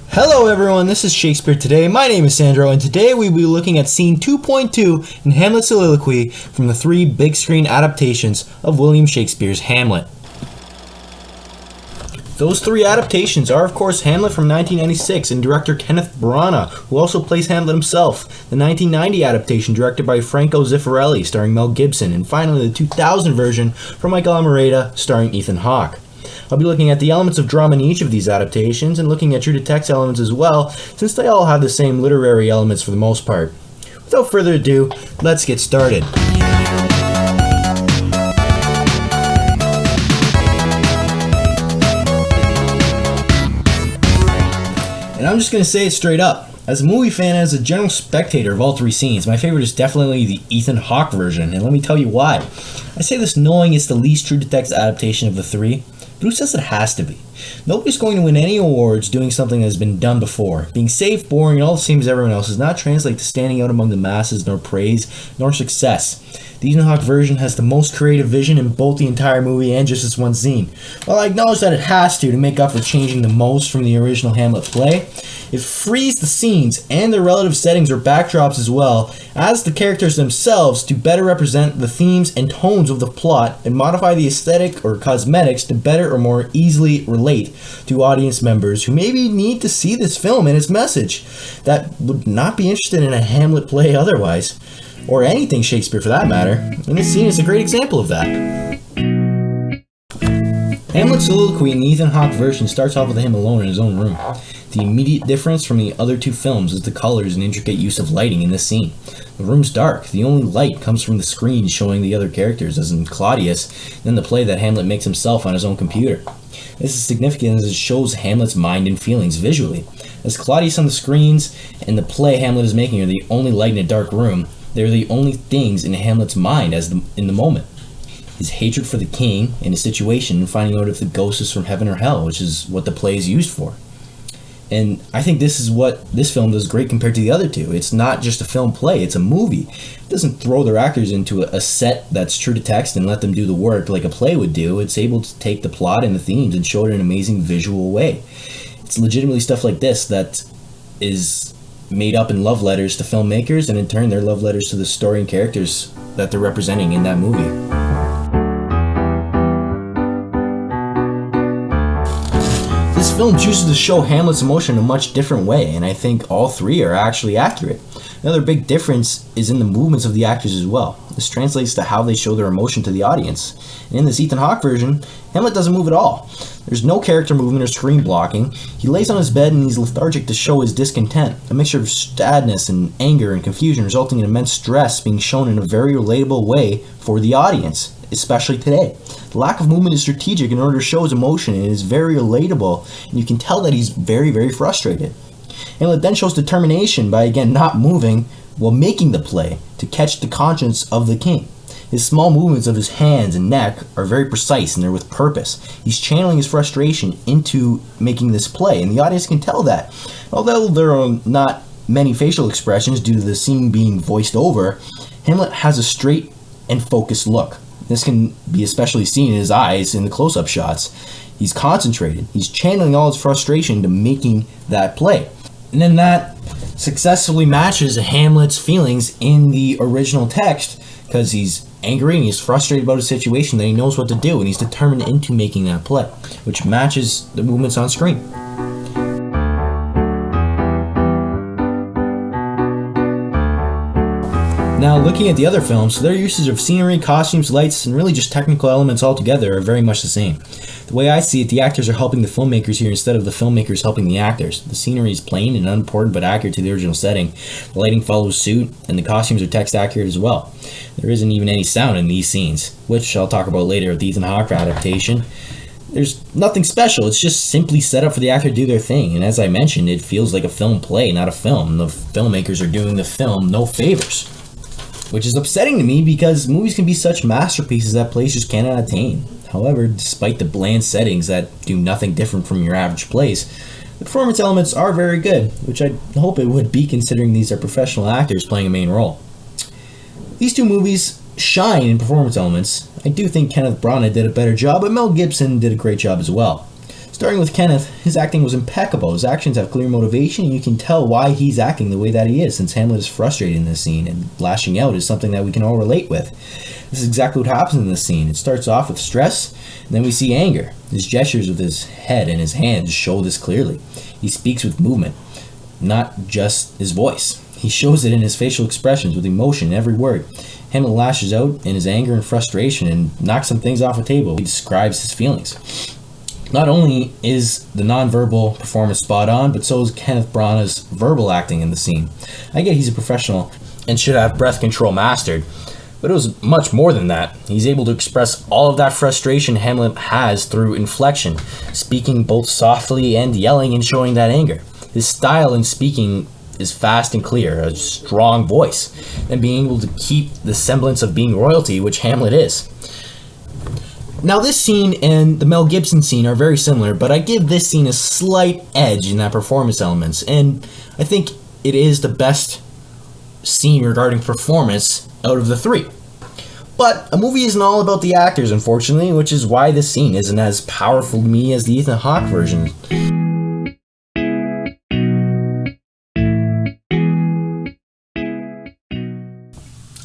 Hello everyone, this is Shakespeare Today. My name is Sandro, and today we will be looking at scene 2.2 in Hamlet's Soliloquy from the 3 big screen adaptations of William Shakespeare's Hamlet. Those 3 adaptations are, of course, Hamlet from 1996 and director Kenneth Branagh, who also plays Hamlet himself, the 1990 adaptation directed by Franco Zeffirelli starring Mel Gibson, and finally the 2000 version from Michael Almereyda starring Ethan Hawke. I'll be looking at the elements of drama in each of these adaptations and looking at true to text elements as well, since they all have the same literary elements for the most part. Without further ado, let's get started. And I'm just going to say it straight up. As a movie fan and as a general spectator of all 3 scenes, my favorite is definitely the Ethan Hawke version, and let me tell you why. I say this knowing it's the least true to text adaptation of the 3, but who says it has to be? Nobody's going to win any awards doing something that has been done before. Being safe, boring, and all the same as everyone else does not translate to standing out among the masses, nor praise, nor success. The Ethan Hawke version has the most creative vision in both the entire movie and just this one scene. While I acknowledge that it has to make up for changing the most from the original Hamlet play, it frees the scenes and their relative settings or backdrops as well as the characters themselves to better represent the themes and tones of the plot and modify the aesthetic or cosmetics to better or more easily relate to audience members who maybe need to see this film and its message that would not be interested in a Hamlet play otherwise, or anything Shakespeare for that matter, and this scene is a great example of that. Hamlet's soliloquy in the Ethan Hawke version starts off with him alone in his own room. The immediate difference from the other 2 films is the colors and intricate use of lighting in this scene. The room's dark. The only light comes from the screen showing the other characters, as in Claudius, then the play that Hamlet makes himself on his own computer. This is significant as it shows Hamlet's mind and feelings visually. As Claudius on the screens and the play Hamlet is making are the only light in a dark room, they're the only things in Hamlet's mind in the moment. His hatred for the king and his situation and finding out if the ghost is from heaven or hell, which is what the play is used for. And I think this is what this film does great compared to the other 2. It's not just a film play, it's a movie. It doesn't throw their actors into a set that's true to text and let them do the work like a play would do. It's able to take the plot and the themes and show it in an amazing visual way. It's legitimately stuff like this that is made up in love letters to filmmakers, and in turn their love letters to the story and characters that they're representing in that movie. This film chooses to show Hamlet's emotion in a much different way, and I think all 3 are actually accurate. Another big difference is in the movements of the actors as well. This translates to how they show their emotion to the audience. And in this Ethan Hawke version, Hamlet doesn't move at all. There's no character movement or screen blocking. He lays on his bed and he's lethargic to show his discontent, a mixture of sadness and anger and confusion resulting in immense stress being shown in a very relatable way for the audience, especially today. The lack of movement is strategic in order to show his emotion, and it is very relatable, and you can tell that he's very, very frustrated. Hamlet then shows determination by again not moving while making the play to catch the conscience of the king. His small movements of his hands and neck are very precise and they're with purpose. He's channeling his frustration into making this play, and the audience can tell that. Although there are not many facial expressions due to the scene being voiced over, Hamlet has a straight and focused look. This can be especially seen in his eyes in the close-up shots. He's concentrated. He's channeling all his frustration to making that play. And then that successfully matches Hamlet's feelings in the original text, because he's angry and he's frustrated about a situation that he knows what to do, and he's determined into making that play, which matches the movements on screen. Now, looking at the other films, their usage of scenery, costumes, lights, and really just technical elements altogether are very much the same. The way I see it, the actors are helping the filmmakers here instead of the filmmakers helping the actors. The scenery is plain and unimportant but accurate to the original setting. The lighting follows suit, and the costumes are text accurate as well. There isn't even any sound in these scenes, which I'll talk about later with the Ethan Hawke adaptation. There's nothing special, it's just simply set up for the actor to do their thing, and as I mentioned, it feels like a film play, not a film. The filmmakers are doing the film no favors. which is upsetting to me because movies can be such masterpieces that plays just cannot attain. However, despite the bland settings that do nothing different from your average plays, the performance elements are very good, which I hope it would be considering these are professional actors playing a main role. These two movies shine in performance elements. I do think Kenneth Branagh did a better job, but Mel Gibson did a great job as well. Starting with Kenneth, his acting was impeccable. His actions have clear motivation, and you can tell why he's acting the way that he is, since Hamlet is frustrated in this scene, and lashing out is something that we can all relate with. This is exactly what happens in this scene. It starts off with stress, and then we see anger. His gestures with his head and his hands show this clearly. He speaks with movement, not just his voice. He shows it in his facial expressions with emotion in every word. Hamlet lashes out in his anger and frustration and knocks some things off a table. He describes his feelings. Not only is the nonverbal performance spot on, but so is Kenneth Branagh's verbal acting in the scene. I get he's a professional and should have breath control mastered, but it was much more than that. He's able to express all of that frustration Hamlet has through inflection, speaking both softly and yelling and showing that anger. His style in speaking is fast and clear, a strong voice, and being able to keep the semblance of being royalty, which Hamlet is. Now this scene and the Mel Gibson scene are very similar, but I give this scene a slight edge in that performance elements, and I think it is the best scene regarding performance out of the three. But a movie isn't all about the actors, unfortunately, which is why this scene isn't as powerful to me as the Ethan Hawke version.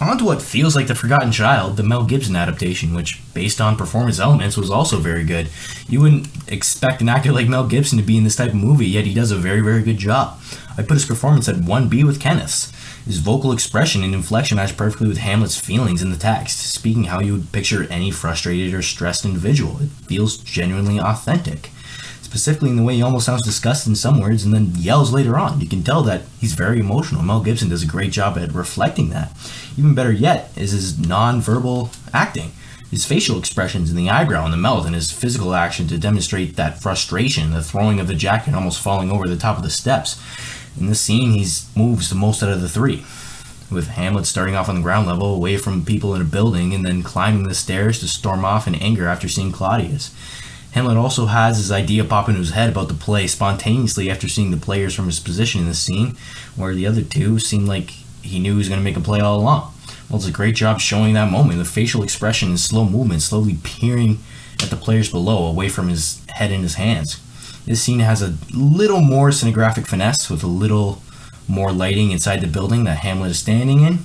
On to what feels like The Forgotten Child, the Mel Gibson adaptation, which, based on performance elements, was also very good. You wouldn't expect an actor like Mel Gibson to be in this type of movie, yet he does a very, very good job. I put his performance at 1B with Kenneth's. His vocal expression and inflection match perfectly with Hamlet's feelings in the text, speaking how you would picture any frustrated or stressed individual. It feels genuinely authentic. Specifically in the way he almost sounds disgusted in some words and then yells later on. You can tell that he's very emotional. Mel Gibson does a great job at reflecting that. Even better yet is his non-verbal acting. His facial expressions in the eyebrow and the mouth, and his physical action to demonstrate that frustration, the throwing of the jacket almost falling over the top of the steps. In this scene, he moves the most out of the three, with Hamlet starting off on the ground level, away from people in a building, and then climbing the stairs to storm off in anger after seeing Claudius. Hamlet also has his idea pop into his head about the play spontaneously after seeing the players from his position in the scene, where the other two seemed like he knew he was going to make a play all along. Well, it's a great job showing that moment, the facial expression and slow movement, slowly peering at the players below, away from his head in his hands. This scene has a little more cinematographic finesse, with a little more lighting inside the building that Hamlet is standing in.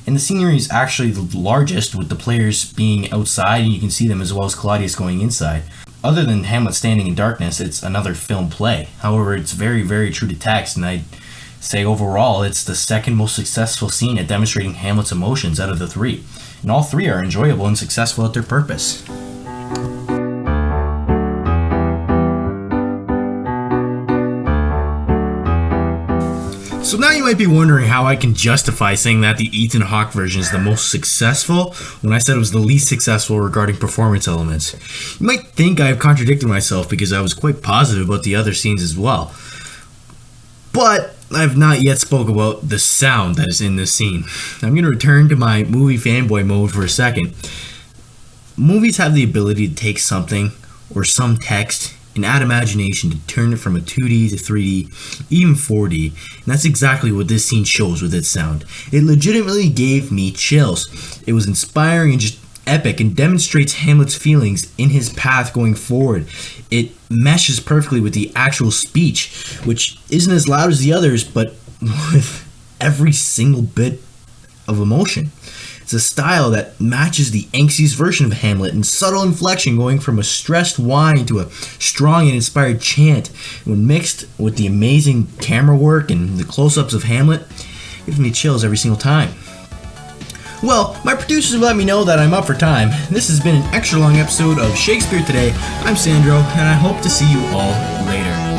And the scenery is actually the largest, with the players being outside, and you can see them as well as Claudius going inside. Other than Hamlet standing in darkness, it's another film play. However, it's very, very true to text, and I'd say overall it's the second most successful scene at demonstrating Hamlet's emotions out of the three. And all three are enjoyable and successful at their purpose. So now you might be wondering how I can justify saying that the Ethan Hawke version is the most successful when I said it was the least successful regarding performance elements. You might think I have contradicted myself because I was quite positive about the other scenes as well. But I've not yet spoke about the sound that is in this scene. I'm going to return to my movie fanboy mode for a second. Movies have the ability to take something or some text and add imagination to turn it from a 2D to 3D, even 4D, and that's exactly what this scene shows with its sound. It legitimately gave me chills. It was inspiring and just epic, and demonstrates Hamlet's feelings in his path going forward. It meshes perfectly with the actual speech, which isn't as loud as the others, but with every single bit of emotion. It's a style that matches the angstiest version of Hamlet, and subtle inflection going from a stressed whine to a strong and inspired chant. When mixed with the amazing camera work and the close-ups of Hamlet, it gives me chills every single time. Well, my producers let me know that I'm up for time. This has been an extra long episode of Shakespeare Today. I'm Sandro, and I hope to see you all later.